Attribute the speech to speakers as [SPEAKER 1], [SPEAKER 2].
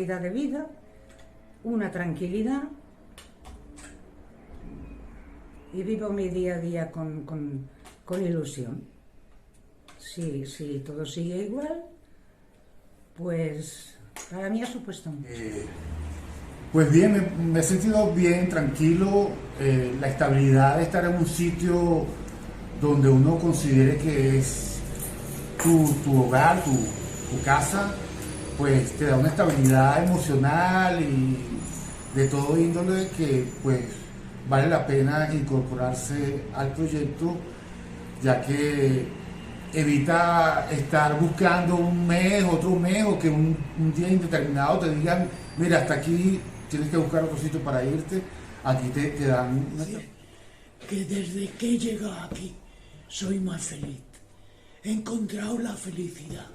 [SPEAKER 1] calidad de vida, una tranquilidad, y vivo mi día a día con ilusión. Si todo sigue igual, pues para mí ha supuesto mucho.
[SPEAKER 2] Pues bien, me he sentido bien, tranquilo, la estabilidad de estar en un sitio donde uno considere que es tu hogar, tu casa, pues te da una estabilidad emocional y de todo índole que pues vale la pena incorporarse al proyecto, ya que evita estar buscando un mes, otro mes, o que un día indeterminado te digan, mira, hasta aquí tienes que buscar otro sitio para irte. Aquí te dan una...
[SPEAKER 3] Que desde que he llegado aquí soy más feliz. He encontrado la felicidad.